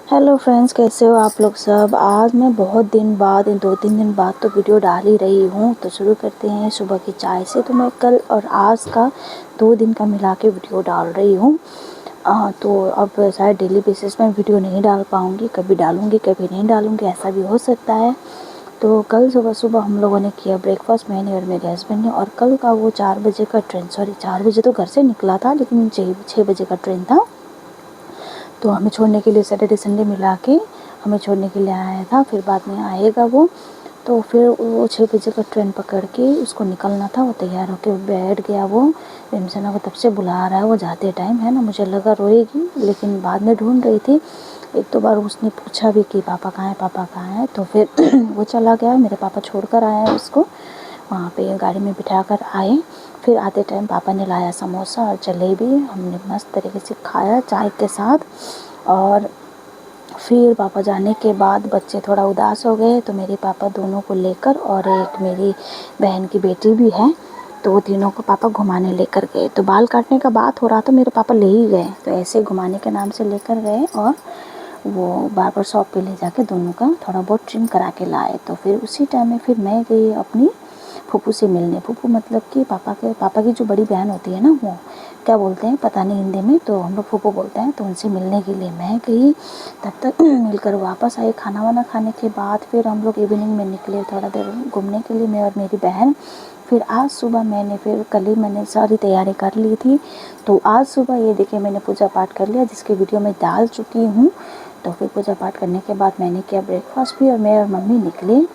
Hello friends, कैसे हो आप लोग सब। आज मैं बहुत दिन बाद, 2-3 दिन बाद तो वीडियो डाल ही रही हूँ। तो शुरू करते हैं सुबह की चाय से। तो मैं कल और आज का 2 दिन का मिला के वीडियो डाल रही हूँ। तो अब शायद डेली बेसिस में वीडियो नहीं डाल पाऊँगी, कभी डालूँगी कभी नहीं डालूँगी, ऐसा भी हो सकता है। तो कल सुबह हम लोगों ने किया ब्रेकफास्ट, मैंने और मेरे हस्बैंड ने। और कल का वो 4 बजे का ट्रेन, 4 बजे तो घर से निकला था, लेकिन 6 बजे का ट्रेन था। तो हमें छोड़ने के लिए सैटरडे संडे मिला के हमें छोड़ने के लिए आया था। फिर बाद में आएगा वो। तो फिर वो 6 बजे का ट्रेन पकड़ के उसको निकलना था। वो तैयार होकर बैठ गया। वो रिमसना को तब से बुला रहा है वो जाते टाइम, है ना। मुझे लगा रोएगी, लेकिन बाद में ढूंढ रही थी। एक दो बार उसने पूछा भी कि पापा कहाँ है, पापा कहाँ है। तो फिर वो चला गया। मेरे पापा छोड़ कर आए हैं उसको, वहाँ पे गाड़ी में बिठा कर आए। फिर आते टाइम पापा ने लाया समोसा और जलेबी, हमने मस्त तरीके से खाया चाय के साथ। और फिर पापा जाने के बाद बच्चे थोड़ा उदास हो गए, तो मेरे पापा दोनों को लेकर, और एक मेरी बहन की बेटी भी है, तो वो तीनों को पापा घुमाने लेकर गए। तो बाल काटने का बात हो रहा था, मेरे पापा ले ही गए। तो ऐसे घुमाने के नाम से लेकर गए और वो बार्बर शॉप पे ले जाके दोनों का थोड़ा बहुत ट्रिम करा के लाए। तो फिर उसी टाइम में फिर मैं गई अपनी फूफू से मिलने। फूफू मतलब कि पापा की जो बड़ी बहन होती है ना, वो क्या बोलते हैं पता नहीं हिंदी में, तो हम लोग फूफू बोलते हैं। तो उनसे मिलने के लिए मैं गई। तब तक मिलकर वापस आई। खाना वाना खाने के बाद फिर हम लोग इवनिंग में निकले थोड़ा देर घूमने के लिए, मैं और मेरी बहन। फिर आज सुबह कल ही मैंने सारी तैयारी कर ली थी। तो आज सुबह ये देखिए मैंने पूजा पाठ कर लिया, जिसके वीडियो में डाल चुकी हूँ। तो फिर पूजा पाठ करने के बाद मैंने किया ब्रेकफास्ट भी, और मैं और मम्मी निकले,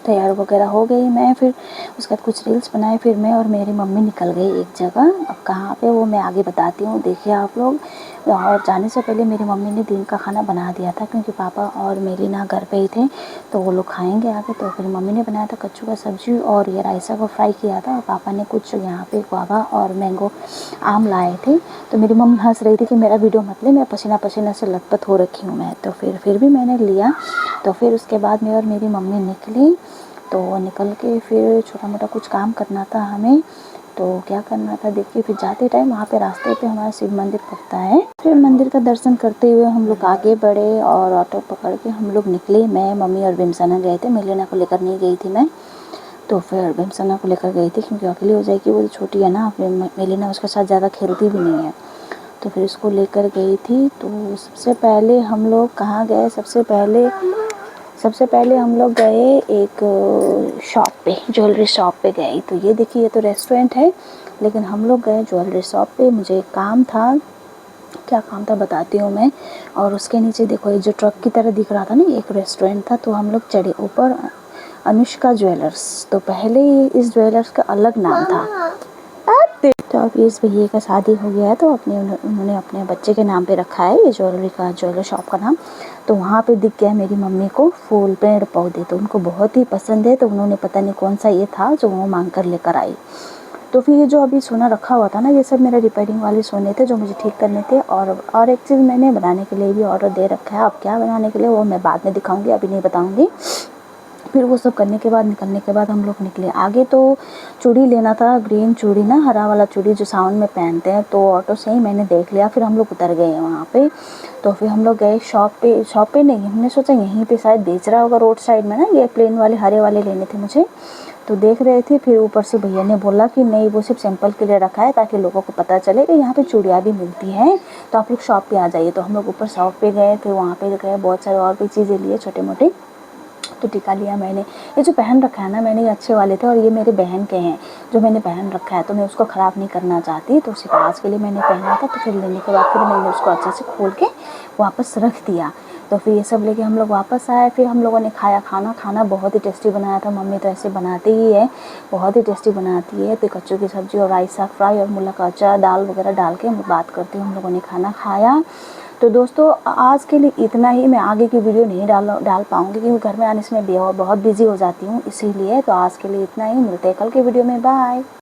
तैयार वगैरह हो गई मैं। फिर उसके बाद कुछ रील्स बनाए। फिर मैं और मेरी मम्मी निकल गई एक जगह। अब कहाँ पे वो मैं आगे बताती हूँ, देखिए आप लोग। और जाने से पहले मेरी मम्मी ने दिन का खाना बना दिया था, क्योंकि पापा और मेरी ना घर पे ही थे, तो वो लोग खाएंगे आगे। तो फिर मम्मी ने बनाया था कच्चू का सब्जी, और ये रायसा को फ्राई किया था। और पापा ने कुछ यहाँ पे गुआवा और मैंगो आम लाए थे। तो मेरी मम्मी हंस रही थी कि मेरा वीडियो मत ले, मैं पसीना पसीना से लथपथ हो रखी हूँ मैं। तो फिर भी मैंने लिया। तो फिर उसके बाद मैं और मेरी मम्मी निकली। तो निकल के फिर छोटा मोटा कुछ काम करना था हमें। तो क्या करना था देखिए, फिर जाते टाइम वहाँ पे रास्ते पे हमारा शिव मंदिर पड़ता है। फिर मंदिर का दर्शन करते हुए हम लोग आगे बढ़े, और ऑटो पकड़ के हम लोग निकले। मैं, मम्मी और बिमसना गए थे, मेलिना को लेकर नहीं गई थी मैं। तो फिर बिमसना को लेकर गई थी, क्योंकि अकेली हो जाएगी, वो छोटी है ना। फिर मेलिना उसके साथ ज़्यादा खेलती भी नहीं है। तो फिर उसको लेकर गई थी। तो सबसे पहले हम लोग कहाँ गए, सबसे पहले हम लोग गए एक शॉप पे, ज्वेलरी शॉप पे गए। तो ये देखिए, ये तो रेस्टोरेंट है, लेकिन हम लोग गए ज्वेलरी शॉप पे। मुझे एक काम था, क्या काम था बताती हूँ मैं। और उसके नीचे देखो, ये जो ट्रक की तरह दिख रहा था ना, एक रेस्टोरेंट था। तो हम लोग चढ़े ऊपर, अनुष्का ज्वेलर्स। तो पहले इस ज्वेलर्स का अलग नाम था। तो अब इस भैया का शादी हो गया है, तो उन्होंने अपने बच्चे के नाम पे रखा है ये ज्वेलरी शॉप का नाम। तो वहाँ पे दिख गया मेरी मम्मी को फूल, पेड़ पौधे, तो उनको बहुत ही पसंद है। तो उन्होंने पता नहीं कौन सा ये था जो वो मांग कर लेकर आई। तो फिर ये जो अभी सोना रखा हुआ था ना, ये सब मेरे रिपेयरिंग वाले सोने थे जो मुझे ठीक करने थे। और एक चीज़ मैंने बनाने के लिए भी ऑर्डर दे रखा है। अब क्या बनाने के लिए वो मैं बाद में दिखाऊंगी, अभी नहीं बताऊंगी। फिर वो सब करने के बाद, निकलने के बाद हम लोग निकले आगे। तो चूड़ी लेना था, ग्रीन चूड़ी ना, हरा वाला चूड़ी जो सावन में पहनते हैं। तो ऑटो से ही मैंने देख लिया। फिर हम लोग उतर गए वहाँ पे। तो फिर हम लोग गए शॉप पे नहीं, हमने सोचा यहीं पे शायद बेच रहा होगा रोड साइड में ना। ये प्लेन वाले हरे वाले लेने थे मुझे, तो देख रहे थे। फिर ऊपर से भैया ने बोला कि नहीं, वो सिर्फ सैंपल के लिए रखा है, ताकि लोगों को पता चले कि यहाँ पे चूड़ियाँ भी मिलती हैं, तो आप लोग शॉप पे आ जाइए। तो हम लोग ऊपर शॉप पे गए। फिर वहाँ पे गए, बहुत सारे और भी चीज़ें लिए छोटे मोटे। तो टीका लिया मैंने। ये जो पहन रखा है ना मैंने, ये अच्छे वाले थे, और ये मेरे बहन के हैं जो मैंने पहन रखा है। तो मैं उसको ख़राब नहीं करना चाहती, तो सिर्फ आज के लिए मैंने पहना था। तो फिर लेने के बाद फिर मैंने उसको अच्छे से खोल के वापस रख दिया। तो फिर ये सब लेके हम लोग वापस आए। फिर हम लोगों ने खाया खाना बहुत ही टेस्टी बनाया था। मम्मी तो ऐसे बनाती ही है, बहुत ही टेस्टी बनाती है। तो कच्चू की सब्ज़ी और राइस साग फ्राई और मुला का अचार, दाल वगैरह डाल के बात करते हुए हम लोगों ने खाना खाया। तो दोस्तों आज के लिए इतना ही। मैं आगे की वीडियो नहीं डाल पाऊँगी, क्योंकि घर में आने से मैं बहुत बिज़ी हो जाती हूँ, इसीलिए। तो आज के लिए इतना ही, मिलते हैं कल के वीडियो में, बाय।